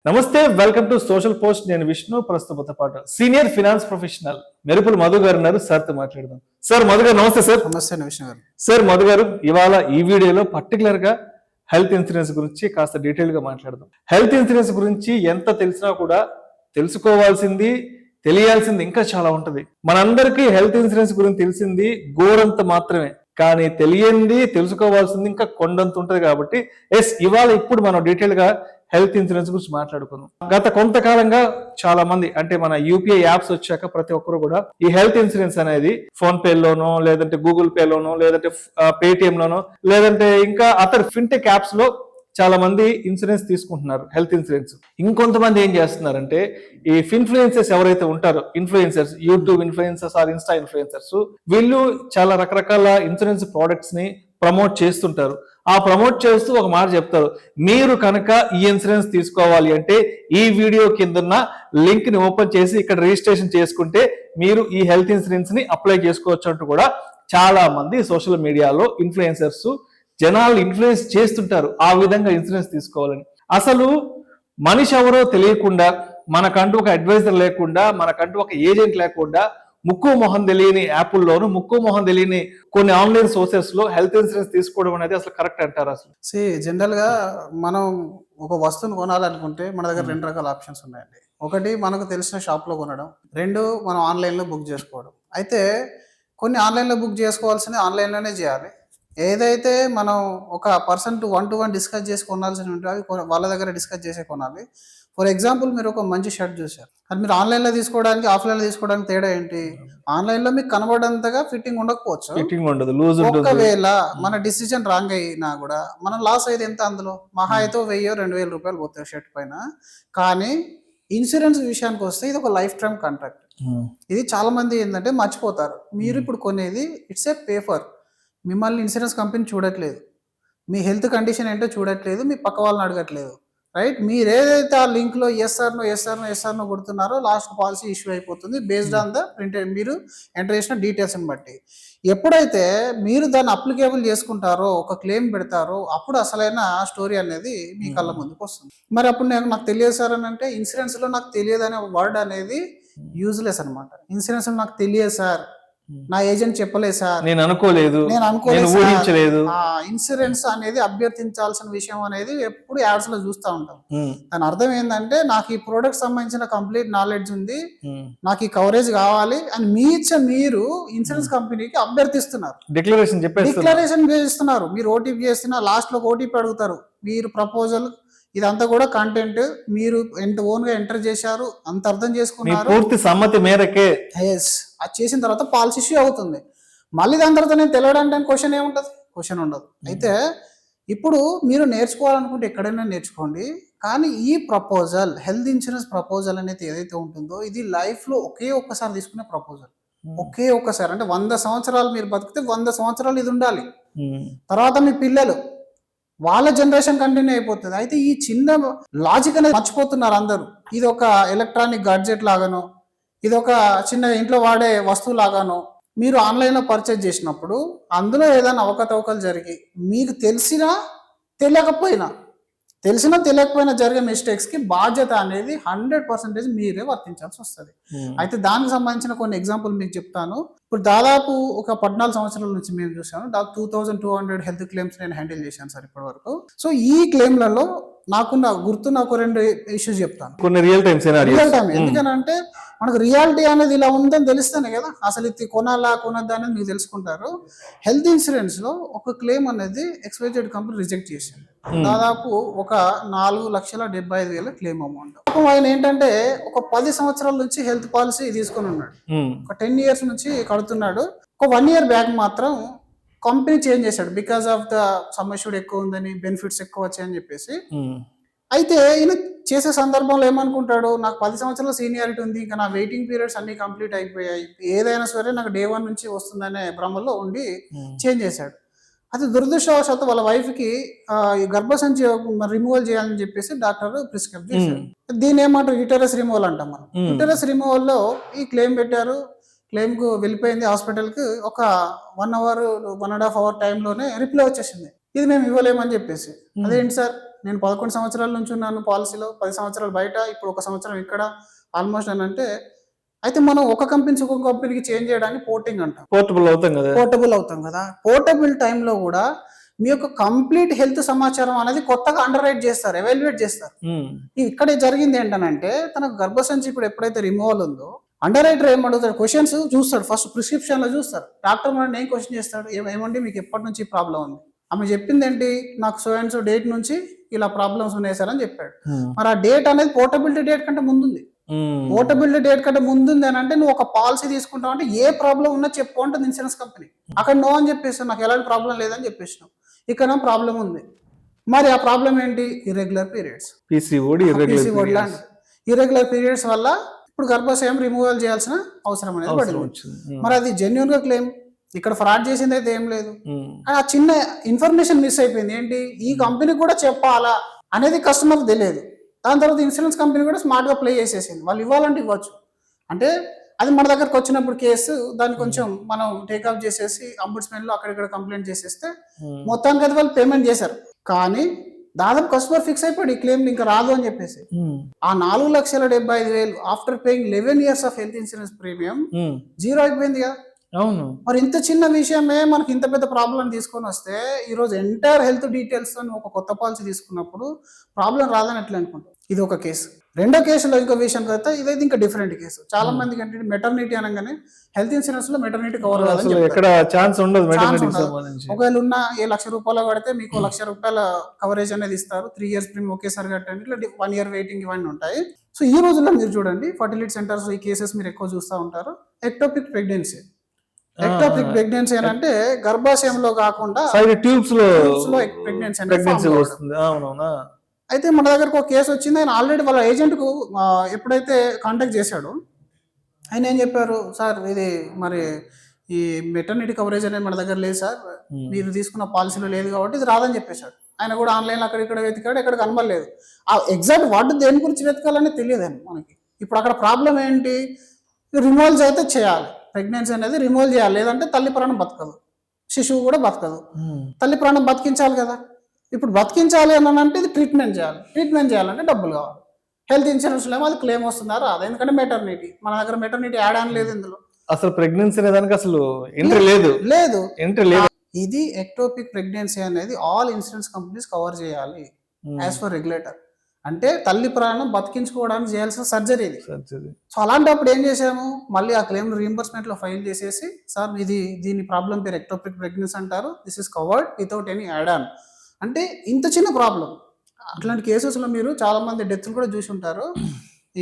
నమస్తే, welcome to social post. నేను విష్ణు. ప్రస్తుత పాటు సీనియర్ ఫినాన్స్ ప్రొఫెషనల్ మెరుపుల మధు గారు ఉన్నారు. సార్ తో మాట్లాడదాం. సార్ మధు గారు నమస్తే. సార్ నమస్తే విష్ణు గారు. సార్ మధు గారు, ఇవాళ ఈ వీడియోలో పర్టికులర్ గా హెల్త్ ఇన్సూరెన్స్ గురించి కాస్త డీటెయిల్ గా మాట్లాడదాం. హెల్త్ ఇన్సూరెన్స్ గురించి ఎంత తెలిసినా కూడా తెలుసుకోవాల్సింది, తెలియాల్సింది ఇంకా చాలా ఉంటది. మనందరికీ హెల్త్ ఇన్సూరెన్స్ గురించి తెలిసింది గోరంత మాత్రమే, కానీ తెలియంది, తెలుసుకోవాల్సింది ఇంకా కొండంత ఉంటది. కాబట్టి ఇవాళ ఇప్పుడు మనం డీటెయిల్ గా హెల్త్ ఇన్సూరెన్స్ గురించి మాట్లాడుకుందాం. గత కొంతకాలంగా చాలా మంది, అంటే మన యూపీఐ యాప్స్ వచ్చాక ప్రతి ఒక్కరు కూడా ఈ హెల్త్ ఇన్సూరెన్స్ అనేది ఫోన్ పే లోనో, లేదంటే గూగుల్ పే లోనో, లేదంటే పేటిఎం లోనో, లేదంటే ఇంకా అతర్ ఫిన్టెక్ యాప్స్ లో చాలా మంది ఇన్సూరెన్స్ తీసుకుంటున్నారు. హెల్త్ ఇన్సూరెన్స్ ఇంకొంతమంది ఏం చేస్తున్నారంటే, ఈ ఇన్ఫ్లుయెన్సర్స్ ఎవరైతే ఉంటారో, influencers, YouTube influencers or insta influencers, వీళ్ళు చాలా రకరకాల ఇన్సూరెన్స్ ప్రోడక్ట్స్ ని ప్రమోట్ చేస్తుంటారు. ఆ ప్రమోట్ చేస్తూ ఒక మాట చెప్తారు, మీరు కనుక ఈ ఇన్సూరెన్స్ తీసుకోవాలి అంటే ఈ వీడియో కిందన్న లింక్ ని ఓపెన్ చేసి ఇక్కడ రిజిస్ట్రేషన్ చేసుకుంటే మీరు ఈ హెల్త్ ఇన్సూరెన్స్ ని అప్లై చేసుకోవచ్చు అంటూ కూడా చాలా మంది సోషల్ మీడియాలో ఇన్ఫ్లుయెన్సర్స్ జనాలు ఇన్ఫ్లుయెన్స్ చేస్తుంటారు ఆ విధంగా ఇన్సూరెన్స్ తీసుకోవాలని. అసలు మనిషి ఎవరో తెలియకుండా, మనకంటూ ఒక అడ్వైజర్ లేకుండా, మనకంటూ ఒక ఏజెంట్ లేకుండా, ముక్కు మొహం తెలియని యాప్ల్లోను, ముక్కు మొహం తెలియని కొన్ని ఆన్లైన్ సోర్సెస్ లో హెల్త్ ఇన్సూరెన్స్ తీసుకోవడం అనేది అసలు కరెక్ట్ అంటారు? అసలు జనరల్ గా మనం ఒక వస్తువును కొనాలనుకుంటే మన దగ్గర రెండు రకాల ఆప్షన్స్ ఉన్నాయండి. ఒకటి మనకు తెలిసిన షాప్ లో కొనడం, రెండు మనం ఆన్లైన్ లో బుక్ చేసుకోవడం. అయితే కొన్ని ఆన్లైన్ లో బుక్ చేసుకోవాల్సింది ఆన్లైన్ లోనే చేయాలి. ఏదైతే మనం ఒక పర్సన్ టు వన్ డిస్కస్ చేసి కొనాల్సి ఉంటే అవి వాళ్ళ దగ్గర డిస్కస్ చేసే కొనాలి. ఫర్ ఎగ్జాంపుల్, మీరు ఒక మంచి షర్ట్ చూసారు, అది మీరు ఆన్లైన్లో తీసుకోవడానికి ఆఫ్లైన్లో తీసుకోవడానికి తేడా ఏంటి? ఆన్లైన్లో మీకు కనబడంతగా ఫిట్టింగ్ ఉండకపోవచ్చు, ఒకవేళ మన డిసిజన్ రాంగ్ అయినా కూడా మనం లాస్ అయితే ఎంత? అందులో మహా అయితే 1000-2000 రూపాయలు పోతాయి షర్ట్ పైన. కానీ ఇన్సూరెన్స్ విషయానికి వస్తే ఇది ఒక లైఫ్ టైం కాంట్రాక్ట్. ఇది చాలా మంది ఏంటంటే మర్చిపోతారు. మీరు ఇప్పుడు కొనేది ఇట్స్ ఏ పేపర్. మిమ్మల్ని ఇన్సూరెన్స్ కంపెనీ చూడట్లేదు, మీ హెల్త్ కండిషన్ ఏంటో చూడట్లేదు, మీ పక్క వాళ్ళని అడగట్లేదు, రైట్? మీరు ఏదైతే ఆ లింక్లో ఎస్ఆర్నో కొడుతున్నారో లాస్ట్ పాలసీ ఇష్యూ అయిపోతుంది బేస్డ్ ఆన్ ద ప్రింటెడ్ మీరు ఎంటర్ చేసిన డీటెయిల్స్ని బట్టి. ఎప్పుడైతే మీరు దాన్ని అప్లికేబుల్ చేసుకుంటారో, ఒక క్లెయిమ్ పెడతారో, అప్పుడు అసలైన స్టోరీ అనేది మీ కళ్ళ ముందుకు వస్తుంది. మరి అప్పుడు నాకు తెలియదు సార్ అని అంటే, ఇన్సూరెన్స్లో నాకు తెలియదు అనే వర్డ్ అనేది యూజ్లెస్ అనమాట. ఇన్సూరెన్స్లో నాకు తెలియదు సార్, నా ఏజెంట్ చెప్పలేదు సార్, నేను అనుకోలేదు, ఇన్సూరెన్స్ అనేది అభ్యర్థించాల్సిన విషయం అనేది ఎప్పుడు యాడ్స్ లో చూస్తూ ఉంటాం. దాని అర్థం ఏంటంటే, నాకు ఈ ప్రోడక్ట్ సంబంధించిన కంప్లీట్ నాలెడ్జ్ ఉంది, నాకు ఈ కవరేజ్ కావాలి అని మీరు ఇన్సూరెన్స్ కంపెనీకి అభ్యర్థిస్తున్నారు, డిక్లరేషన్ చేస్తున్నారు. మీరు ఓటీపీ చేస్తున్నారు, లాస్ట్ లో ఓటీపీ అడుగుతారు, మీరు ప్రపోజల్ ఇదంతా కూడా కంటెంట్ మీరు ఓన్ గా ఎంటర్ చేశారు, అంత అర్థం చేసుకున్నారు, పూర్తి సమ్మతి మేరకే. అది చేసిన తర్వాత పాలసీ ఇష్యూ అవుతుంది. మళ్ళీ దాని తర్వాత నేను తెలియడానికి క్వశ్చన్ ఏముంటుంది? క్వశ్చన్ ఉండదు. అయితే ఇప్పుడు మీరు నేర్చుకోవాలనుకుంటే ఎక్కడైనా నేర్చుకోండి, కానీ ఈ ప్రపోజల్, హెల్త్ ఇన్సూరెన్స్ ప్రపోజల్ అనేది ఏదైతే ఉంటుందో, ఇది లైఫ్ లో ఒకే ఒక్కసారి తీసుకునే ప్రపోజల్. ఒకే ఒక్కసారి అంటే 100 సంవత్సరాలు మీరు బతికితే 100 సంవత్సరాలు ఇది ఉండాలి. తర్వాత మీ పిల్లలు, వాళ్ళ జనరేషన్ కంటిన్యూ అయిపోతుంది. అయితే ఈ చిన్న లాజిక్ అనేది మర్చిపోతున్నారు అందరూ. ఇది ఒక ఎలక్ట్రానిక్ గాడ్జెట్ లాగానో, ఇది ఒక చిన్న ఇంట్లో వాడే వస్తువు లాగానో మీరు ఆన్లైన్లో పర్చేజ్ చేసినప్పుడు అందులో ఏదైనా అవకతవకలు జరిగి మీకు తెలిసినా తెలియకపోయినా జరిగే మిస్టేక్స్ కి బాధ్యత అనేది 100% మీరే వర్తించాల్సి వస్తుంది. అయితే దానికి సంబంధించిన కొన్ని ఎగ్జాంపుల్ మీకు చెప్తాను. ఇప్పుడు దాదాపు ఒక 14 సంవత్సరాల నుంచి మేము చూసాను, దాదాపు 2200 హెల్త్ క్లెయిమ్స్ నేను హ్యాండిల్ చేశాను సార్ ఇప్పటి వరకు. సో ఈ క్లెయిమ్లలో నాకున్న గుర్తున్న ఒక 2 ఇష్యూస్ చెప్తాను, కొన్ని రియల్ టైం. ఎందుకనంటే మనకు రియాలిటీ అనేది ఇలా ఉందని తెలిస్తేనే కదా అసలు ఇది కొనాలా కొనద్దా అనేది మీకు తెలుసుకుంటారు. హెల్త్ ఇన్సూరెన్స్ లో ఒక క్లెయిమ్ అనేది XYZ కంపెనీ రిజెక్ట్ చేసింది. దాదాపు ఒక 4,75,000 క్లెయిమ్ అమౌంట్. ఆయన ఏంటంటే ఒక 10 సంవత్సరాల నుంచి హెల్త్ పాలసీ తీసుకొని ఉన్నాడు, ఒక 10 years నుంచి కడుతున్నాడు. ఒక 1 year బ్యాక్ మాత్రం కంపెనీ చేంజ్ చేశాడు, because of the sum assured ఎక్కువ ఉందని, బెనిఫిట్స్ ఎక్కువ వచ్చాయని చెప్పేసి. అయితే ఈయన చేసే సందర్భంలో ఏమనుకుంటాడు, నాకు 10 సంవత్సరాల సీనియారిటీ ఉంది, ఇంకా నా వెయిటింగ్ పీరియడ్స్ అన్ని కంప్లీట్ అయిపోయాయి, ఏదైనా సరే నాకు day 1 నుంచి వస్తుందనే భ్రమలో ఉండి చేంజ్ చేశాడు. అది దురదృష్టవశాత్తు వాళ్ళ వైఫ్కి ఈ గర్భసంచి రిమూవల్ చేయాలని చెప్పేసి డాక్టర్ ప్రిస్క్రైబ్ చేశారు. దీని ఏమంటారు, యూటరస్ రిమూవల్ అంటాం మనం. యూటరస్ రిమూవల్ లో ఈ క్లెయిమ్ పెట్టారు, క్లెయిమ్ కు వెళ్ళిపోయింది హాస్పిటల్కి. ఒక 1 hour 1.5 hour టైంలోనే రిప్లై వచ్చేసింది, ఇది మేము ఇవ్వలేమని చెప్పేసి. అదేంటి సార్, నేను 11 సంవత్సరాల నుంచి ఉన్నాను పాలసీలో, 10 సంవత్సరాలు బయట, ఇప్పుడు 1 సంవత్సరం ఇక్కడ ఆల్మోస్ట్ అని అంటే, అయితే మనం ఒక కంపెనీ నుంచి ఇంకొక కంపెనీకి చేంజ్ చేయడానికి పోర్టింగ్ అంటాం. పోర్టబుల్ అవుతాం కదా. పోర్టబుల్ అవుతాం కదా. పోర్టబుల్ టైంలో కూడా మీ యొక్క కంప్లీట్ హెల్త్ సమాచారం అనేది కొత్తగా అండర్ రైట్ చేస్తారు, ఎవాల్యుయేట్ చేస్తారు. ఇక్కడ జరిగింది ఏంటనంటే, తన గర్భసంచి ఇప్పుడు ఎప్పుడైతే రిమూవల్ ఉందో, అండర్ రైటర్ ఏమడుగుతాడు, క్వశ్చన్స్ చూస్తాడు. ఫస్ట్ ప్రిస్క్రిప్షన్ లో చూస్తారు. డాక్టర్ మనం ఏం క్వశ్చన్ చేస్తాడు, ఏమండి మీకు ఎప్పటి నుంచి ప్రాబ్లం ఉంది? ఆమె చెప్పింది ఏంటి, నాకు సో అండ్ సో డేట్ నుంచి ఇలా ప్రాబ్లమ్స్ ఉన్నాయి సార్ అని చెప్పాడు. మరి ఆ డేట్ అనేది పోర్టబిలిటీ డేట్ కంటే ముందుంది. పోర్టబిలిటీ డేట్ కంటే ముందుంది అని అంటే, నువ్వు ఒక పాలసీ తీసుకుంటావు అంటే ఏ ప్రాబ్లం ఉన్నా చెప్పు అంటుంది ఇన్సూరెన్స్ కంపెనీ. అక్కడ నో అని చెప్పేసి నాకు ఎలాంటి ప్రాబ్లం లేదని చెప్పేసినావు, ఇక్కడ ప్రాబ్లం ఉంది. మరి ఆ ప్రాబ్లం ఏంటి, ఇర్రెగ్యులర్ పీరియడ్స్, ఇర్రెగ్యులర్ పీరియడ్స్ వల్ల ఇప్పుడు గర్భాశయం రిమూవల్ చేయాల్సిన అవసరం అనేది పడింది. మరి అది జెన్యున్ గా క్లెయిమ్, ఇక్కడ ఫ్రాడ్ చేసింది అయితే ఏం లేదు. ఆ చిన్న ఇన్ఫర్మేషన్ మిస్ అయిపోయింది. ఏంటి, ఈ కంపెనీ కూడా చెప్పాలా అనేది కస్టమర్ తెలియదు. దాని తర్వాత ఇన్సూరెన్స్ కంపెనీ కూడా స్మార్ట్ గా ప్లే చేసేసింది. వాళ్ళు ఇవ్వాలంటే ఇవ్వచ్చు. అంటే అది మన దగ్గరకు వచ్చినప్పుడు కేసు దాన్ని కొంచెం మనం టేకప్ చేసేసి అంబుడ్స్మెన్ లో అక్కడిక్కడ కంప్లైంట్ చేసేస్తే మొత్తానికి అయితే వాళ్ళు పేమెంట్ చేశారు. కానీ దాదాపు కస్టమర్ ఫిక్స్ అయిపోయాడు, ఈ క్లెయిమ్ ఇంకా రాదు అని చెప్పేసి. ఆ 4,75,000 after paying 11 years of health insurance premium zero అయిపోయింది కదా. అవును. మరి ఇంత చిన్న విషయమే మనకి ఇంత పెద్ద ప్రాబ్లం తీసుకొని వస్తే, ఈ రోజు ఎంటైర్ హెల్త్ డీటెయిల్స్ తో ఒక కొత్త పాలసీ తీసుకున్నప్పుడు ప్రాబ్లం రాదని ఎట్లా అనుకుంటాం. ఇది ఒక కేసు. రెండో కేసులో ఇంకో విషయం అయితే ఇదైతే ఇంకా డిఫరెంట్ కేసు. చాలా మందికి అంటే మెటర్నిటీ అనగానే హెల్త్ ఇన్సూరెన్స్ లో మెటర్నిటీ కవర్ ఒకవేళ ఉన్న ₹1,00,000 కడితే మీకు ₹1,00,000 కవరేజ్ అనేది ఇస్తారు. 3 years ప్రీమియం ఒకేసారి కట్టండి, ఇట్లా 1 year వెయిటింగ్ ఇవన్నీ ఉంటాయి. సో ఈ రోజుల్లో మీరు చూడండి, ఫర్టిలిటీ సెంటర్స్ ఈ కేసెస్ మీరు ఎక్కువ చూస్తూ ఉంటారు. ఎక్టోపిక్ ప్రెగ్నెన్సీ అని అంటే గర్భాశయంలో కాకుండా ట్యూబ్స్ లో ప్రెగ్నెన్సీ వస్తుంది. అయితే మన దగ్గరకు ఒక కేసు వచ్చింది. ఆయన ఆల్రెడీ వాళ్ళ ఏజెంట్ కు ఎప్పుడైతే కాంటాక్ట్ చేశాడో ఆయన ఏం చెప్పారు, సార్ ఇది మరి ఈ మెటర్నిటీ కవరేజ్ అనేది మన దగ్గర లేదు సార్, మీరు తీసుకున్న పాలసీలో లేదు కాబట్టి ఇది రాదని చెప్పేశాడు. ఆయన కూడా ఆన్లైన్ అక్కడ ఇక్కడ వెతికాడు, ఎక్కడ కనబడలేదు. ఆ ఎగ్జాక్ట్ వాటి దేని గురించి వెతకాలని తెలియదు మనకి. ఇప్పుడు అక్కడ ప్రాబ్లం ఏంటి, రిమూవల్స్ అయితే చేయాలి, ప్రెగ్నెన్సీ అనేది రిమూవల్ చేయాలి, లేదంటే తల్లి ప్రాణం బతకదు, శిశువు కూడా బతకదు. తల్లి ప్రాణం బతికించాలి కదా. ఇప్పుడు బతికించాలి అని అంటే ఇది ట్రీట్మెంట్ చేయాలంటే డబ్బులు కావాలి. హెల్త్ ఇన్సూరెన్స్ లో అది క్లెయిమ్ వస్తుందా రాదు, ఎందుకంటే మెటర్నిటీ మన దగ్గర మెటర్నిటీ యాడ్ ఆన్ లేదు. ఇందులో అసలు ప్రెగ్నెన్సీ అనేది అసలు ఎంట్రీ లేదు. ఇది ఎక్టోపిక్ ప్రెగ్నెన్సీ అనేది ఆల్ ఇన్సూరెన్స్ కంపెనీస్ కవర్ చేయాలి యాజ్ ఫర్ రెగ్యులేటర్. అంటే తల్లి ప్రాణం బతికించుకోవడానికి చేయాల్సిన సర్జరీ ఇది. సో అలాంటప్పుడు ఏం చేసాము, మళ్ళీ ఆ క్లెయిమ్ రీయింబర్స్మెంట్ లో ఫైల్ చేసేసి, సార్ దీని ప్రాబ్లం పేరు ఎక్టోపిక్ ప్రెగ్నెన్సీ అంటారు, this is covered without any add on. అంటే ఇంత చిన్న ప్రాబ్లం. అట్లాంటి కేసెస్ లో మీరు చాలా మంది డెత్ కూడా చూసి ఉంటారు.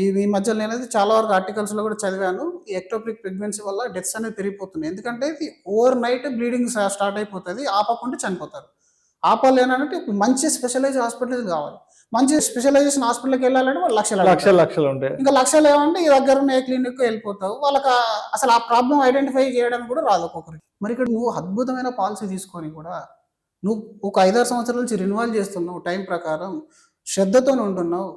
ఈ మధ్యలో నేనైతే చాలా వరకు ఆర్టికల్స్ లో కూడా చదివాను, ఈ ఎక్టోపిక్ ప్రెగ్నెన్సీ వల్ల డెత్స్ అనేది పెరిగిపోతున్నాయి. ఎందుకంటే ఇది ఓవర్ నైట్ బ్లీడింగ్ స్టార్ట్ అయిపోతుంది, ఆపకుంటే చనిపోతారు. ఆపాలేనంటే మంచి స్పెషలైజ్ హాస్పిటల్ కావాలి. మంచి స్పెషలైజేషన్ హాస్పిటల్కి వెళ్ళాలంటే వాళ్ళు లక్షలు ఉంటాయి. ఇంకా లక్షలు ఏమంటే ఈ దగ్గర ఉన్న ఏ క్లినిక్ వెళ్ళిపోతావు, వాళ్ళకి అసలు ఆ ప్రాబ్లం ఐడెంటిఫై చేయడానికి కూడా రాదు ఒక్కొక్కరికి. మరి ఇక్కడ నువ్వు అద్భుతమైన పాలసీ తీసుకొని కూడా నువ్వు ఒక 5-6 సంవత్సరాల నుంచి రెన్యువల్ చేస్తున్నావు, టైం ప్రకారం శ్రద్ధతో ఉంటున్నావు,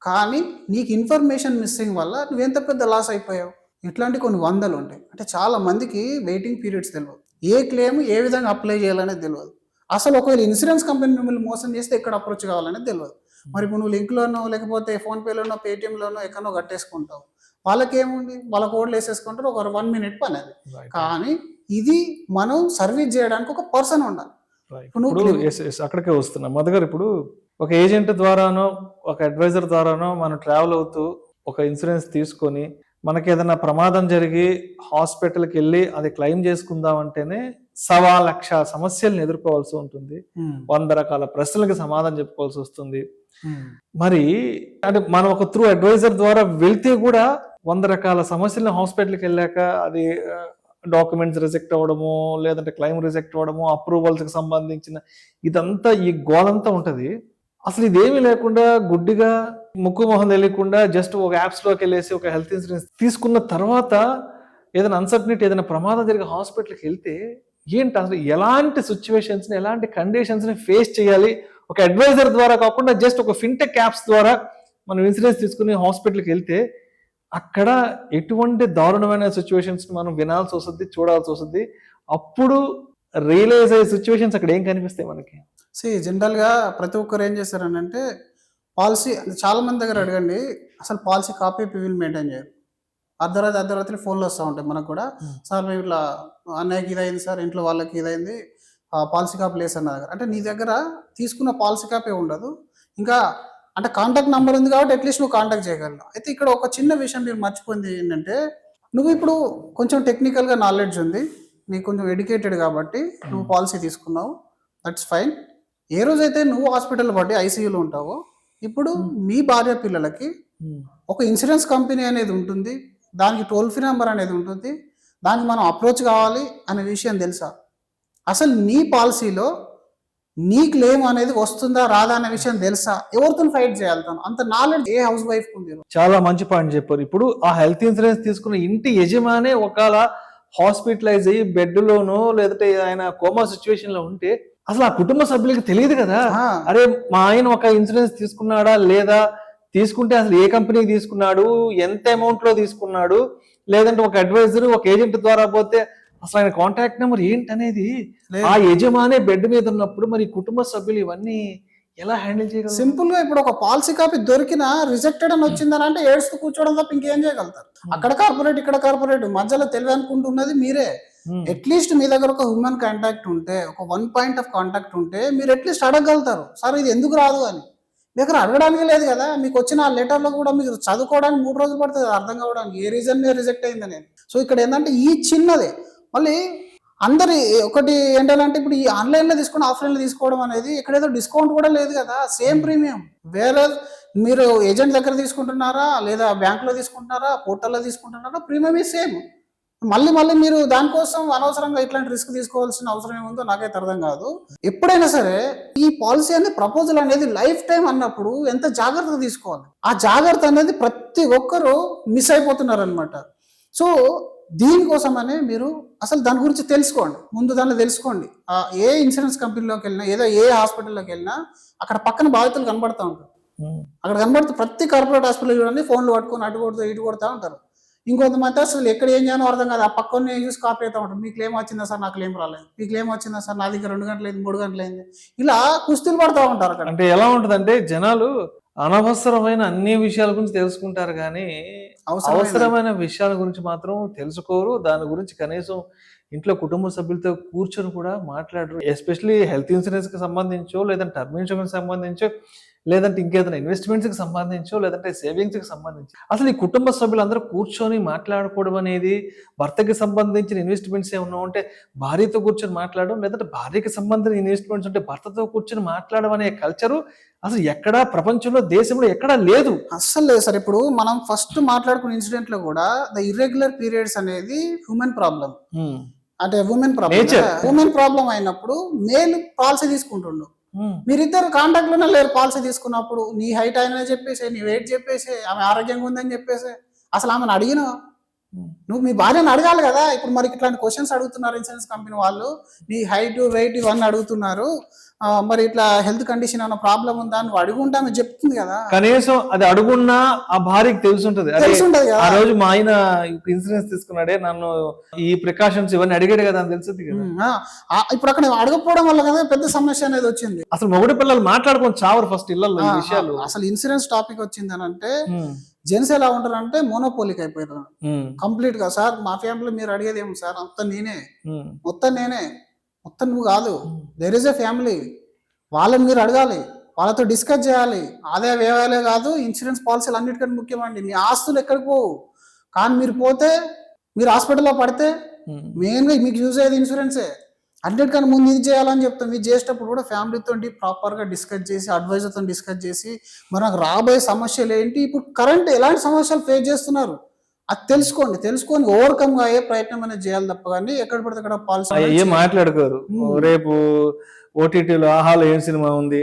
కానీ నీకు ఇన్ఫర్మేషన్ మిస్సింగ్ వల్ల నువ్వు ఎంత పెద్ద లాస్ అయిపోయావు. ఇట్లాంటి కొన్ని వందలు ఉంటాయి. అంటే చాలా మందికి వెయిటింగ్ పీరియడ్స్ తెలియదు, ఏ క్లెయిమ్ ఏ విధంగా అప్లై చేయాలనేది తెలియదు. అసలు ఒకవేళ ఇన్సూరెన్స్ కంపెనీ మిమ్మల్ని మోసం చేస్తే ఎక్కడ అప్రోచ్ కావాలనేది తెలియదు. మరి ఇప్పుడు నువ్వు లింక్లోనో లేకపోతే ఫోన్పేలోనో పేటిఎంలోనో ఎక్కడో కట్టేసుకుంటావు, వాళ్ళకి ఏముంది, వాళ్ళ కోడ్లు వేసేసుకుంటారు, ఒక 1 minute పని అది. కానీ ఇది మనం సర్వీస్ చేయడానికి ఒక పర్సన్ ఉండాలి. అక్కడికే వస్తున్నా మధుగారు. ఇప్పుడు ఒక ఏజెంట్ ద్వారానో ఒక అడ్వైజర్ ద్వారానో మనం ట్రావెల్ అవుతూ ఒక ఇన్సూరెన్స్ తీసుకొని మనకి ఏదైనా ప్రమాదం జరిగి హాస్పిటల్కి వెళ్ళి అది క్లెయిమ్ చేసుకుందాం అంటేనే 1,00,000 సమస్యలను ఎదుర్కోవాల్సి ఉంటుంది, 100 రకాల ప్రశ్నలకు సమాధానం చెప్పుకోవాల్సి వస్తుంది. మరి అంటే మనం ఒక త్రూ అడ్వైజర్ ద్వారా వెళ్తే కూడా 100 రకాల సమస్యలను హాస్పిటల్కి వెళ్ళాక అది డాక్యుమెంట్స్ రిజెక్ట్ అవ్వడము, లేదంటే క్లెయిమ్ రిజెక్ట్ అవ్వడము, అప్రూవల్స్కి సంబంధించిన ఇదంతా ఈ గోలంతా ఉంటుంది. అసలు ఇదేమీ లేకుండా గుడ్డిగా ముక్కు మొహం తెలియకుండా జస్ట్ ఒక యాప్స్లోకి వెళ్ళేసి ఒక హెల్త్ ఇన్సూరెన్స్ తీసుకున్న తర్వాత ఏదైనా అన్సర్టనిటీ, ఏదైనా ప్రమాదం జరిగే హాస్పిటల్కి వెళ్తే ఏంటి అసలు ఎలాంటి సిచ్యువేషన్స్ని ఎలాంటి కండిషన్స్ని ఫేస్ చేయాలి, ఒక అడ్వైజర్ ద్వారా కాకుండా జస్ట్ ఒక ఫిన్టెక్ యాప్స్ ద్వారా మనం ఇన్సూరెన్స్ తీసుకుని హాస్పిటల్కి వెళ్తే అక్కడ ఎటువంటి దారుణమైన సిచ్యువేషన్స్ మనం వినాల్సి వస్తుంది, చూడాల్సి వస్తుంది. అప్పుడు రియలైజ్ అయ్యే సిచ్యువేషన్స్ అక్కడ ఏం కనిపిస్తాయి మనకి? జనరల్ గా ప్రతి ఒక్కరు ఏం చేస్తారని అంటే పాలసీ చాలా మంది దగ్గర అడగండి, అసలు పాలసీ కాపీ వీళ్ళు మెయింటైన్ చేయరు. అర్ధరాత్రి ఫోన్లు వస్తూ ఉంటాయి మనకు కూడా. సార్ మేము ఇట్లా అన్నయ్యకి ఇదైంది సార్, ఇంట్లో వాళ్ళకి ఇదైంది, పాలసీ కాపీ లేదు సార్ నా దగ్గర. అంటే నీ దగ్గర తీసుకున్న పాలసీ కాపీ ఉండదు, ఇంకా అంటే కాంటాక్ట్ నెంబర్ ఉంది కాబట్టి అట్లీస్ట్ నువ్వు కాంటాక్ట్ చేయగలవు. అయితే ఇక్కడ ఒక చిన్న విషయం మీరు మర్చిపోయింది ఏంటంటే, నువ్వు ఇప్పుడు కొంచెం టెక్నికల్గా నాలెడ్జ్ ఉంది, నీకు కొంచెం ఎడ్యుకేటెడ్ కాబట్టి నువ్వు పాలసీ తీసుకున్నావు, దట్స్ ఫైన్. ఏ రోజైతే నువ్వు హాస్పిటల్ పట్టి ఐసీయూలో ఉంటావో, ఇప్పుడు మీ భార్య పిల్లలకి ఒక ఇన్సూరెన్స్ కంపెనీ అనేది ఉంటుంది, దానికి టోల్ ఫ్రీ నెంబర్ అనేది ఉంటుంది, దానికి మనం అప్రోచ్ కావాలి అనే విషయం తెలుసా? అసలు నీ పాలసీలో నీ క్లెయిమ్ అనేది వస్తుందా రాదా అనే విషయం తెలుసా? ఎవరితో ఫైట్ చేయాలి? అంత నాలెడ్జ్ ఏ హౌస్ వైఫ్ ఉంది? చాలా మంచి పాయింట్ చెప్పారు. ఇప్పుడు ఆ హెల్త్ ఇన్సూరెన్స్ తీసుకున్న ఇంటి యజమానే ఒకవేళ హాస్పిటలైజ్ అయ్యి బెడ్లోనో లేదంటే ఆయన కోమా సిచ్యువేషన్ లో ఉంటే అసలు ఆ కుటుంబ సభ్యులకి తెలియదు కదా, అరే మా ఆయన ఒక ఇన్సూరెన్స్ తీసుకున్నాడా లేదా, తీసుకుంటే అసలు ఏ కంపెనీకి తీసుకున్నాడు, ఎంత అమౌంట్ లో తీసుకున్నాడు, లేదంటే ఒక అడ్వైజర్ ఒక ఏజెంట్ ద్వారా పోతే అసలు ఆయన కాంటాక్ట్ నెంబర్ ఏంటనేది ఆ యజమానే బెడ్ మీద ఉన్నప్పుడు మరి కుటుంబ సభ్యులు ఇవన్నీ ఎలా హ్యాండిల్ చేయగలరు? సింపుల్ గా ఇప్పుడు ఒక పాలసీ కాపీ దొరికినా రిజెక్టెడ్ అని వచ్చిందని అంటే ఏడుస్తూ కూర్చోవడం తప్ప ఇంకేం చేయగలుగుతారు? అక్కడ కార్పొరేట్ ఇక్కడ కార్పొరేట్ మధ్యలో తెలివి అనుకుంటున్నది మీరే. అట్లీస్ట్ మీ దగ్గర ఒక హ్యూమన్ కాంటాక్ట్ ఉంటే, ఒక 1 పాయింట్ ఆఫ్ కాంటాక్ట్ ఉంటే మీరు అట్లీస్ట్ అడగలుగుతారు, సార్ ఇది ఎందుకు రాదు అని. మీ దగ్గర అడగడానికి లేదు కదా, మీకు వచ్చిన ఆ లెటర్లో కూడా మీరు చదువుకోవడానికి 3 రోజులు పడుతుంది అర్థం కావడానికి ఏ రీజన్ మీద రిజెక్ట్ అయిందని. సో ఇక్కడ ఏంటంటే ఈ చిన్నదే మళ్ళీ అందరి ఒకటి ఏంటంటే ఇప్పుడు ఈ ఆన్లైన్లో తీసుకుని ఆఫ్లైన్లో తీసుకోవడం అనేది ఇక్కడేదో డిస్కౌంట్ కూడా లేదు కదా, సేమ్ ప్రీమియం. వేరే మీరు ఏజెంట్ దగ్గర తీసుకుంటున్నారా లేదా బ్యాంకులో తీసుకుంటున్నారా పోర్టల్లో తీసుకుంటున్నారా, ప్రీమియం ఈ సేమ్. మళ్ళీ మీరు దానికోసం అనవసరంగా ఇట్లాంటి రిస్క్ తీసుకోవాల్సిన అవసరం ఏముందో నాకైతే అర్థం కాదు. ఎప్పుడైనా సరే ఈ పాలసీ అనేది ప్రపోజల్ అనేది లైఫ్ టైం అన్నప్పుడు ఎంత జాగ్రత్తగా తీసుకోవాలి, ఆ జాగ్రత్త అనేది ప్రతి ఒక్కరూ మిస్ అయిపోతున్నారు అనమాట. సో దీనికోసమనే మీరు అసలు దాని గురించి తెలుసుకోండి, ముందు దానిలో తెలుసుకోండి. ఏ ఇన్సూరెన్స్ కంపెనీలోకి వెళ్ళినా ఏదో ఏ హాస్పిటల్లోకి వెళ్ళినా అక్కడ పక్కన బాధితులు కనబడతా ఉంటారు. అక్కడ కనబడుతూ ప్రతి కార్పొరేట్ హాస్పిటల్ చూడండి ఫోన్లు పట్టుకొని అటు కొడుతూ ఇటు కొడతా ఉంటారు. ఇంకొంతమంది అసలు ఎక్కడ ఏం చేయాలో అర్థం కాదు, ఆ పక్కనే చూసి కాపీ అవుతా ఉంటారు. మీకు క్లెయిమ్ వచ్చిందా సార్, నాకు క్లెయిమ్ రాలేదు, మీకు క్లెయిమ్ వచ్చిందా సార్, నా దగ్గర 2 గంటలు అయింది 3 గంటలు అయింది, ఇలా కుస్తీలు పడతా ఉంటారు అక్కడ. అంటే ఎలా ఉంటదంటే జనాలు అనవసరమైన అన్ని విషయాల గురించి తెలుసుకుంటారు కానీ అవసరమైన విషయాల గురించి మాత్రం తెలుసుకోరు. దాని గురించి కనీసం ఇంట్లో కుటుంబ సభ్యులతో కూర్చొని కూడా మాట్లాడరు. ఎస్పెషల్లీ హెల్త్ ఇన్సూరెన్స్ కి సంబంధించో లేదంటే టర్మ్ ఇన్సూరెన్స్ సంబంధించో లేదంటే ఇంకేదైనా ఇన్వెస్ట్మెంట్స్ కి సంబంధించో లేదంటే సేవింగ్స్ కి సంబంధించి అసలు ఈ కుటుంబ సభ్యులందరూ కూర్చొని మాట్లాడుకోవడం అనేది, భర్తకి సంబంధించిన ఇన్వెస్ట్మెంట్స్ ఏమన్నా ఉంటే భార్యతో కూర్చొని మాట్లాడడం, లేదంటే భార్యకి సంబంధించిన ఇన్వెస్ట్మెంట్స్ ఉంటే భర్తతో కూర్చొని మాట్లాడడం అనే కల్చరు అసలు ఎక్కడా ప్రపంచంలో దేశంలో ఎక్కడా లేదు, అస్సలు లేదు సార్. ఇప్పుడు మనం ఫస్ట్ మాట్లాడుకున్న ఇన్సిడెంట్ లో కూడా ద ఇర్రెగ్యులర్ పీరియడ్స్ అనేది హ్యూమన్ ప్రాబ్లం, అంటే ఉమెన్ ప్రాబ్లం అయినప్పుడు మేల్ పాలసీ తీసుకుంటుండు. మీరిద్దరు కాంటాక్ట్ లోనే లేరు పాలసీ తీసుకున్నప్పుడు. నీ హైట్ అయినా చెప్పేసి, నీ వెయిట్ చెప్పేసి, ఆమె ఆరోగ్యంగా ఉందని చెప్పేసి అసలు ఆమెను అడిగిన నువ్వు మీ భార్యను అడగాలి కదా. ఇప్పుడు మరి ఇట్లాంటి క్వశ్చన్స్ అడుగుతున్నారు ఇన్సూరెన్స్ కంపెనీ వాళ్ళు, నీ హైట్ వెయిట్ ఇవన్నీ అడుగుతున్నారు, మరి ఇట్లా హెల్త్ కండిషన్ ఏమైనా ప్రాబ్లం ఉందా నువ్వు అడుగుంటా ఆమె చెప్తుంది కదా. కనీసం అది అడుగున్నా ఆ భార్యకి తెలుసుంటది, ఆ రోజు మా ఆయన ఇన్సూరెన్స్ తీసుకున్నాడే నన్ను ఈ ప్రికాషన్స్ ఇవన్నీ అడిగాడు కదా అని తెలుస్తుంది కదా. ఇప్పుడు అక్కడ అడగకపోవడం వల్ల కదా పెద్ద సమస్య అనేది వచ్చింది. అసలు మొగుడు పిల్లలు మాట్లాడుకొని చావరు ఫస్ట్ ఇళ్లలో ఈ విషయాలు. అసలు ఇన్సూరెన్స్ టాపిక్ వచ్చింది అని అంటే జెంట్స్ ఎలా ఉంటారు అంటే మోనోపోలిక్ అయిపోయారు కంప్లీట్ గా. సార్ మా ఫ్యామిలీలో మీరు అడిగేది ఏమో సార్, మొత్తం నేనే, మొత్తం నువ్వు కాదు, దేర్ ఇస్ ఎ ఫ్యామిలీ, వాళ్ళని మీరు అడగాలి, వాళ్ళతో డిస్కస్ చేయాలి. ఆదాయ వ్యయాలే కాదు ఇన్సూరెన్స్ పాలసీలు అన్నిటికంటే ముఖ్యమండి. మీ ఆస్తులు ఎక్కడికి పోవు, కానీ మీరు పోతే మీరు హాస్పిటల్లో పడితే మెయిన్గా మీకు యూజ్ అయ్యేది ఇన్సూరెన్సే. అన్నిటికన్నా ముందు ఇది చేయాలని చెప్తాం. ఇది చేసేటప్పుడు కూడా ఫ్యామిలీతో ప్రాపర్గా డిస్కస్ చేసి, అడ్వైజర్తో డిస్కస్ చేసి, మరి నాకు రాబోయే సమస్యలు ఏంటి, ఇప్పుడు కరెంట్ ఎలాంటి సమస్యలు ఫేస్ చేస్తున్నారు అది తెలుసుకొని ఓవర్కమ్ గా అయ్యే ప్రయత్నం అనేది చేయాలి తప్ప కానీ ఎక్కడ పడితే అక్కడ పాలసీ ఏం మాట్లాడుకోరు. రేపు ఓటీటీలో ఆహాలో ఏం సినిమా ఉంది,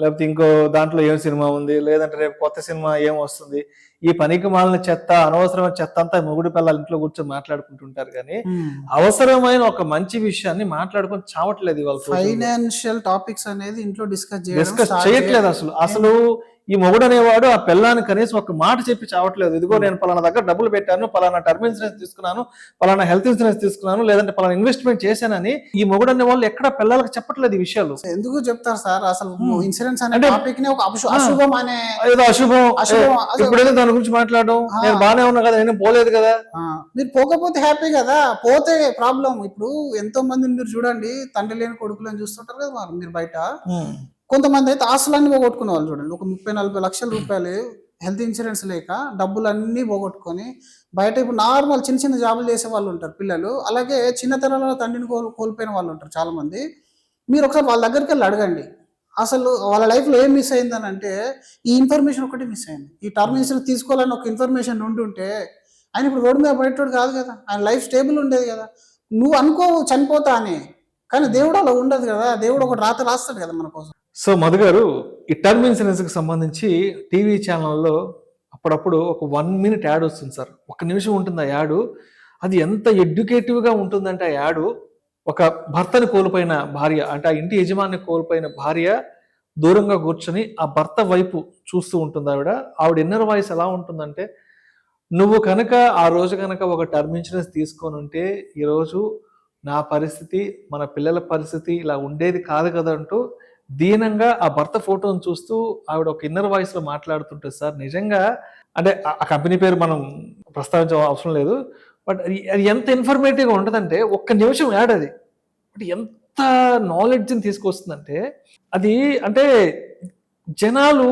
లేకపోతే ఇంకో దాంట్లో ఏం సినిమా ఉంది, లేదంటే రేపు కొత్త సినిమా ఏం వస్తుంది, ఈ పనికి మాలిన చెత్త అనవసరమైన చెత్త అంతా మొగుడు పిల్లలు ఇంట్లో కూర్చొని మాట్లాడుకుంటుంటారు కానీ అవసరమైన ఒక మంచి విషయాన్ని మాట్లాడుకొని చావట్లేదు. ఇవాళ ఫైనాన్షియల్ టాపిక్స్ అనేది ఇంట్లో డిస్కస్ చేయట్లేదు. అసలు ఈ మొగుడు అనేవాడు ఆ పిల్లాన్ని కనీసం ఒక మాట చెప్పి చావట్లేదు. ఇదిగో నేను పలానా దగ్గర డబ్బులు పెట్టాను, పలానా టర్మ్ ఇన్సూరెన్స్ తీసుకున్నాను, పలానా హెల్త్ ఇన్సూరెన్స్ తీసుకున్నాను, లేదంటే పలానా ఇన్వెస్ట్మెంట్ చేశానని ఈ మొగుడు అనే వాళ్ళు ఎక్కడ పిల్లలకు చెప్పట్లేదు ఈ విషయాలు. ఎందుకు చెప్తారు సార్? అసలు ఇన్సూరెన్స్ అనే అంటే టాపిక్ ని ఒక అశుభం అనే ఏదో అశుభం అశుభం ఇప్పుడేదో దాని గురించి మాట్లాడడం, నేను బాగానే ఉన్నా కదా, నేను పోలేదు కదా. మీరు పోకపోతే హ్యాపీ కదా, పోతే ప్రాబ్లం. ఇప్పుడు ఎంతో మందిని మీరు చూడండి, తండ్రి లేని కొడుకులను చూస్తుంటారు కదా మీరు బయట. కొంతమంది అయితే ఆస్తులన్నీ పోగొట్టుకునే వాళ్ళు చూడండి. ఒక 30-40 లక్షల రూపాయలు హెల్త్ ఇన్సూరెన్స్ లేక డబ్బులన్నీ పోగొట్టుకొని బయట ఇప్పుడు నార్మల్ చిన్న చిన్న జాబులు చేసే వాళ్ళు ఉంటారు పిల్లలు. అలాగే చిన్నతనంలో తండ్రిని కోల్పోయిన వాళ్ళు ఉంటారు చాలా మంది. మీరు ఒకసారి వాళ్ళ దగ్గరికి వెళ్ళి అడగండి, అసలు వాళ్ళ లైఫ్లో ఏం మిస్ అయిందని అంటే ఈ ఇన్ఫర్మేషన్ ఒకటి మిస్ అయింది. ఈ టర్మ్ ఇన్సూరెన్స్ తీసుకోవాలని ఒక ఇన్ఫర్మేషన్ ఉంటుంటే ఆయన ఇప్పుడు రోడ్డు మీద బయటోడు కాదు కదా, ఆయన లైఫ్ స్టేబుల్ ఉండేది కదా. నువ్వు అనుకోవు చనిపోతా అని, కానీ దేవుడు అలా ఉండదు కదా. దేవుడు ఒకటి రాత రాస్తాడు కదా మన కోసం. సో మధు గారు, ఈ టర్మ్ ఇన్సూరెన్స్కి సంబంధించి టీవీ ఛానల్లో అప్పుడప్పుడు ఒక 1 minute యాడ్ వస్తుంది సార్. 1 నిమిషం ఉంటుంది ఆ యాడ్. అది ఎంత ఎడ్యుకేటివ్గా ఉంటుందంటే ఆ యాడ్, ఒక భర్తని కోల్పోయిన భార్య, అంటే ఆ ఇంటి యజమాని కోల్పోయిన భార్య దూరంగా కూర్చొని ఆ భర్త వైపు చూస్తూ ఉంటుంది. ఆవిడ ఇన్నర్ వాయిస్ ఎలా ఉంటుందంటే, నువ్వు కనుక ఆ రోజు కనుక ఒక టర్మ్ ఇన్సూరెన్స్ తీసుకొని ఉంటే ఈరోజు నా పరిస్థితి, మన పిల్లల పరిస్థితి ఇలా ఉండేది కాదు కదా అంటూ దీనంగా ఆ భర్త ఫోటోను చూస్తూ ఆవిడ ఒక ఇన్నర్ వాయిస్ లో మాట్లాడుతుంటుంది సార్. నిజంగా అంటే ఆ కంపెనీ పేరు మనం ప్రస్తావించడం అవసరం లేదు, బట్ అది ఎంత ఇన్ఫర్మేటివ్గా ఉంటుందంటే 1 నిమిషం యాడ్ అది, బట్ ఎంత నాలెడ్జ్ని తీసుకొస్తుందంటే అది. అంటే జనాలు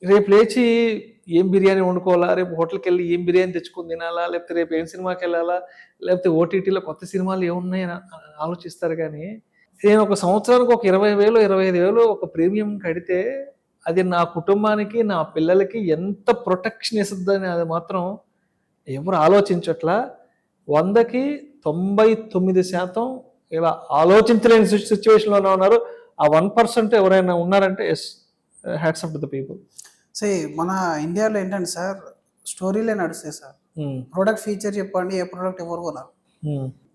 రేపు లేచి ఏం బిర్యానీ వండుకోవాలా, రేపు హోటల్కి వెళ్ళి ఏం బిర్యానీ తెచ్చుకొని తినాలా, లేకపోతే రేపు ఏం సినిమాకి వెళ్ళాలా, లేకపోతే ఓటీటీలో కొత్త సినిమాలు ఏమున్నాయని ఆలోచిస్తారు. కానీ నేను ఒక సంవత్సరానికి ఒక 20,000 25,000 ఒక ప్రీమియం కడితే అది నా కుటుంబానికి, నా పిల్లలకి ఎంత ప్రొటెక్షన్ ఇస్తుందని అది మాత్రం ఎవరు ఆలోచించట్లా. 100కి 99% ఇలా ఆలోచించలేని సిచ్యువేషన్లోనే ఉన్నారు. ఆ 1% ఎవరైనా ఉన్నారంటే yes, hats off to the people. మన ఇండియాలో ఏంటంటే సార్, స్టోరీలే నడుస్తాయి సార్. ప్రోడక్ట్ ఫీచర్ చెప్పండి, ఏ ప్రోడక్ట్ ఎవరు కొన్నారు.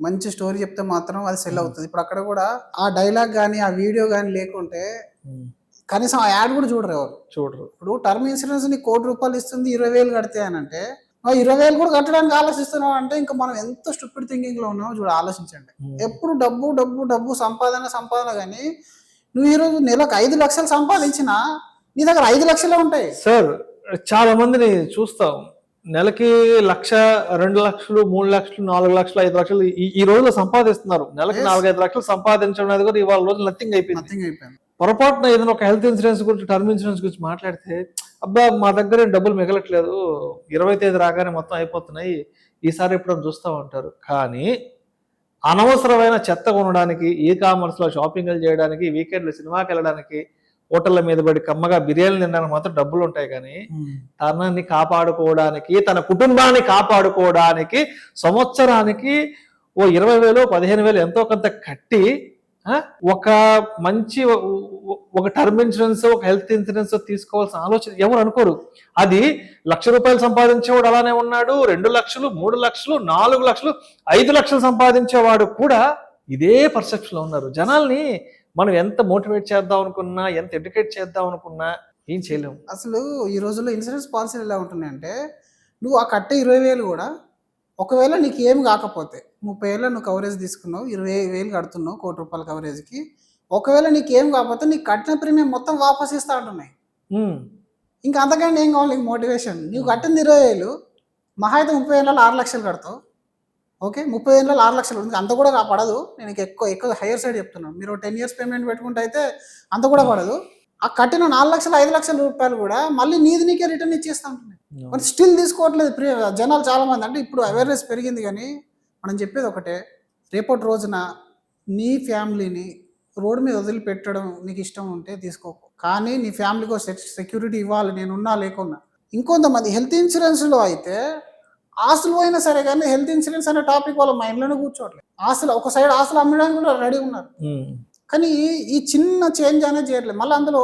మంచి స్టోరీ చెప్తే మాత్రం అది సెల్ అవుతుంది. ఇప్పుడు అక్కడ కూడా ఆ డైలాగ్ కానీ ఆ వీడియో కానీ లేకుంటే కనీసం ఆ యాడ్ కూడా చూడరు ఎవరు. ఇప్పుడు టర్మ్ ఇన్సూరెన్స్ ని ₹1,00,000 ఇస్తుంది, 20,000 కడితే అని అంటే 20,000 కూడా కట్టడానికి ఆలోచిస్తున్నాం అంటే ఇంకా మనం ఎంత స్టూపిడ్ థింకింగ్ లో ఉన్నామో చూడ ఆలోచించండి. ఎప్పుడు డబ్బు డబ్బు డబ్బు సంపాదన కానీ నువ్వు ఈరోజు నెలకు 5 లక్షలు సంపాదించినా నీ దగ్గర 5 లక్షలే ఉంటాయి సార్. చాలా మందిని చూస్తాం, నెలకి 1,00,000, 2 లక్షలు, 3 లక్షలు, 4 లక్షలు, 5 లక్షలు ఈ రోజుల్లో సంపాదిస్తున్నారు. నెలకి 4-5 లక్షలు సంపాదించడం అనేది కూడా ఇవాళ రోజు నథింగ్ అయిపోయింది. పొరపాటున ఏదైనా ఒక హెల్త్ ఇన్సూరెన్స్ గురించి, టర్మ్ ఇన్సూరెన్స్ గురించి మాట్లాడితే, అబ్బా మా దగ్గర డబ్బులు మిగలట్లేదు, 20వ తేదీ రాగానే మొత్తం అయిపోతున్నాయి, ఈసారి ఎప్పుడైనా చూస్తూ ఉంటారు. కానీ అనవసరమైన చెత్త కొనడానికి, ఈ కామర్స్లో షాపింగ్లు చేయడానికి, వీకెండ్లో సినిమాకి వెళ్ళడానికి, హోటళ్ళ మీద పడి కమ్మగా బిర్యానీ తినడానికి మాత్రం డబ్బులు ఉంటాయి. కానీ తనని కాపాడుకోవడానికి, తన కుటుంబాన్ని కాపాడుకోవడానికి సంవత్సరానికి ఓ 20,000 15,000 ఎంతో కొంత కట్టి ఒక మంచి ఒక టర్మ్ ఇన్సూరెన్స్, ఒక హెల్త్ ఇన్సూరెన్స్ తీసుకోవాల్సిన ఆలోచన ఎవరు అనుకోరు. అది ₹1,00,000 సంపాదించేవాడు అలానే ఉన్నాడు, 2 లక్షలు, 3 లక్షలు, 4 లక్షలు, 5 లక్షలు సంపాదించేవాడు కూడా ఇదే పర్సెప్షన్ లో ఉన్నారు. జనాల్ని మనం ఎంత మోటివేట్ చేద్దాం అనుకున్నా, ఎంత ఎడ్యుకేట్ చేద్దాం అనుకున్నా ఏం చేయలేము. అసలు ఈ రోజుల్లో ఇన్సూరెన్స్ పాలసీలు ఎలా ఉంటున్నాయంటే, నువ్వు ఆ కట్టే 20,000 కూడా ఒకవేళ నీకు ఏం కాకపోతే 30 ఏళ్ళ నువ్వు కవరేజ్ తీసుకున్నావు, 20,000 కడుతున్నావు ₹1,00,000 కవరేజ్కి, ఒకవేళ నీకు ఏం కాకపోతే నీకు కట్టిన ప్రీమియం మొత్తం వాపస్ ఇస్తా అంటున్నాయి. ఇంకా అంతకంటే ఏం కావాలి నీకు మోటివేషన్? నువ్వు కట్టింది 20,000, మహా అయితే 30 ఏళ్ళలో 6 లక్షలు కడతావు. ఓకే, 30 ఏళ్ళలో 6 లక్షలు, అంత కూడా పడదు. నేను ఎక్కువ హైయర్ సైడ్ చెప్తున్నాను. మీరు 10 years పేమెంట్ పెట్టుకుంటే అయితే అంత కూడా పడదు. ఆ కట్టిన 4 లక్షలు 5 లక్షల రూపాయలు కూడా మళ్ళీ నీకే రిటర్న్ ఇచ్చేస్తా ఉంటున్నాయి. మరి స్టిల్ తీసుకోవట్లేదు జనాలు చాలా మంది. అంటే ఇప్పుడు అవేర్నెస్ పెరిగింది, కానీ మనం చెప్పేది ఒకటే, రేపటి రోజున నీ ఫ్యామిలీని రోడ్డు మీద వదిలిపెట్టడం నీకు ఇష్టం ఉంటే తీసుకోకు, కానీ నీ ఫ్యామిలీకి సెక్యూరిటీ ఇవ్వాలి, నేనున్నా లేకున్నా. ఇంకొంతమంది హెల్త్ ఇన్సూరెన్స్లో అయితే ఆస్తులు పోయినా సరే కానీ హెల్త్ ఇన్సూరెన్స్ అనే టాపిక్ వాళ్ళ మైండ్లోనే కూర్చోవట్లేదు. ఆస్తులు ఒక సైడ్ ఆస్తులు అమ్మడానికి కూడా రెడీ ఉన్నారు, కానీ ఈ చిన్న చేంజ్ అనేది చేయట్లేదు. మళ్ళీ అందులో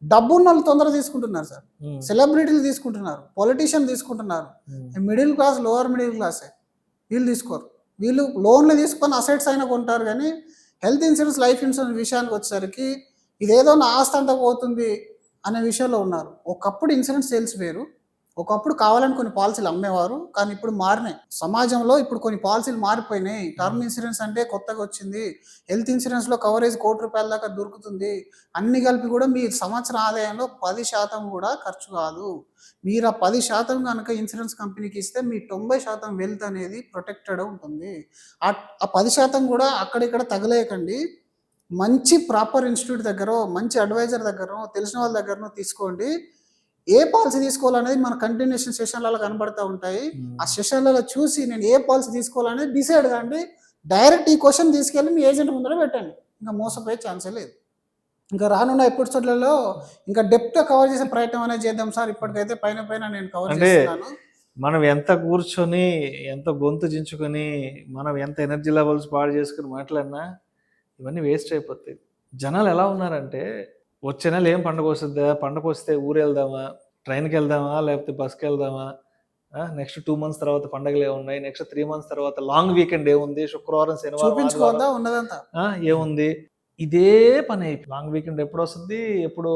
డబ్బు ఉన్న వాళ్ళు తొందరగా తీసుకుంటున్నారు సార్. సెలబ్రిటీలు తీసుకుంటున్నారు, పొలిటీషియన్ తీసుకుంటున్నారు, మిడిల్ క్లాస్, లోవర్ మిడిల్ క్లాసే వీళ్ళు తీసుకోరు. వీళ్ళు లోన్లు తీసుకొని అసెట్స్ అయినా కొంటారు, కానీ హెల్త్ ఇన్సూరెన్స్, లైఫ్ ఇన్సూరెన్స్ విషయానికి వచ్చేసరికి ఇదేదో నా ఆస్తి అంతా పోతుంది అనే విషయంలో ఉన్నారు. ఒకప్పుడు ఇన్సూరెన్స్ సేల్స్ వేరు. ఒకప్పుడు కావాలని కొన్ని పాలసీలు అమ్మేవారు. కానీ ఇప్పుడు మారినాయి. సమాజంలో ఇప్పుడు కొన్ని పాలసీలు మారిపోయినాయి. టర్మ్ ఇన్సూరెన్స్ అంటే కొత్తగా వచ్చింది. హెల్త్ ఇన్సూరెన్స్‌లో కవరేజ్ ₹1,00,00,000 దాకా దొరుకుతుంది. అన్ని కలిపి కూడా మీ సంవత్సర ఆదాయంలో 10% కూడా ఖర్చు కాదు. మీరు ఆ 10% గనుక ఇన్సూరెన్స్ కంపెనీకి ఇస్తే మీ 90% వెల్త్ అనేది ప్రొటెక్టెడ్ ఉంటుంది. ఆ 10% కూడా అక్కడిక్కడ తగలేయకండి. మంచి ప్రాపర్ ఇన్‌స్టిట్యూట్ దగ్గరో, మంచి అడ్వైజర్ దగ్గరనో, తెలిసిన వాళ్ళ దగ్గరనో తీసుకోండి. ఏ పాలసీ తీసుకోవాలనేది మన కంటిన్యూషన్ సెషన్‌లలో కనబడతా ఉంటాయి. ఆ సెషన్‌లలో చూసి నేను ఏ పాలసీ తీసుకోవాలనేది డిసైడ్ కాండి. డైరెక్ట్ ఈ క్వెషన్ తీసుకెళ్ళి మీ ఏజెంట్ ముందర పెట్టండి. ఇంక మోసపోయే ఛాన్సే లేదు. ఇంకా రానున్న ఎపిసోడ్‌లలో ఇంకా డెప్త్‌గా కవర్ చేసే ప్రయత్నం అనేది చేద్దాం సార్. ఇప్పటికైతే పైన నేను కవర్ అంటే చేస్తున్నాను. మనం ఎంత కూర్చొని, ఎంత గొంతు చించుకొని, మనం ఎంత ఎనర్జీ లెవెల్స్ పాడు చేసుకొని మాట్లాడినా ఇవన్నీ వేస్ట్ అయిపోతాయి. జనాలు ఎలా ఉన్నారంటే, వచ్చే నెల ఏం పండగ వస్తుందా? పండగ వస్తే ఊరెళ్దామా? ట్రైన్‌కి వెళ్దామా? లేకపోతే బస్‌కి వెళ్దామా? నెక్స్ట్ 2 మంత్స్ తర్వాత పండగలు ఏమున్నాయి? నెక్స్ట్ 3 మంత్స్ తర్వాత లాంగ్ వీకెండ్ ఏముంది? శుక్రవారం, శనివారం, ఆదివారం చూపించుకోవద్దా ఉన్నదంతా. ఏముంది? ఇదే పని అయిపోయింది. లాంగ్ వీకెండ్ ఎప్పుడొస్తుంది? ఎప్పుడు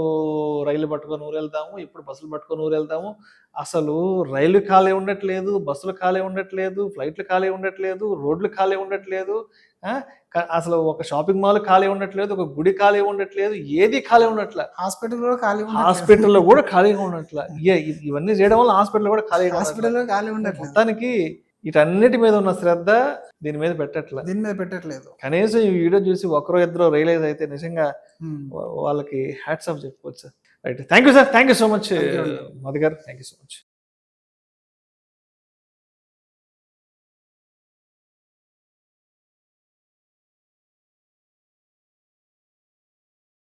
రైలు పట్టుకొని ఊరెళ్తాము? ఎప్పుడు బస్సులు పట్టుకొని ఊరెళ్తాము? అసలు రైలు ఖాళీ ఉండట్లేదు, బస్సులు ఖాళీ ఉండట్లేదు, ఫ్లైట్లు ఖాళీ ఉండట్లేదు, రోడ్లు ఖాళీ ఉండట్లేదు. ఆ! అసలు ఒక షాపింగ్ మాల్ ఖాళీ ఉండట్లేదు, ఒక గుడి ఖాళీ ఉండట్లేదు, ఏది ఖాళీ ఉండట్ల. హాస్పిటల్ కూడా ఖాళీ ఉండట్లేదు. హాస్పిటల్‌లో కూడా ఖాళీగా ఉండట్ల. ఇవన్నీ చేయడం వల్ల హాస్పిటల్ కూడా ఖాళీగా ఉండట్ల. హాస్పిటల్‌లో ఖాళీ ఉండట్లేదు. మొత్తానికి వీటన్నిటి మీద ఉన్న శ్రద్ధ దీని మీద పెట్టట్ల. దీని మీద పెట్టట్లేదు. కనీసం ఈ వీడియో చూసి ఒకరో ఇద్దరో రియలైజ్ అయితే నిజంగా హ్మ్. వాళ్ళకి హ్యాట్స్ ఆఫ్ చెప్పుకోవచ్చు. Right. Thank you sir. Thank you so much Thank you. Madhu గారు. Thank you so much.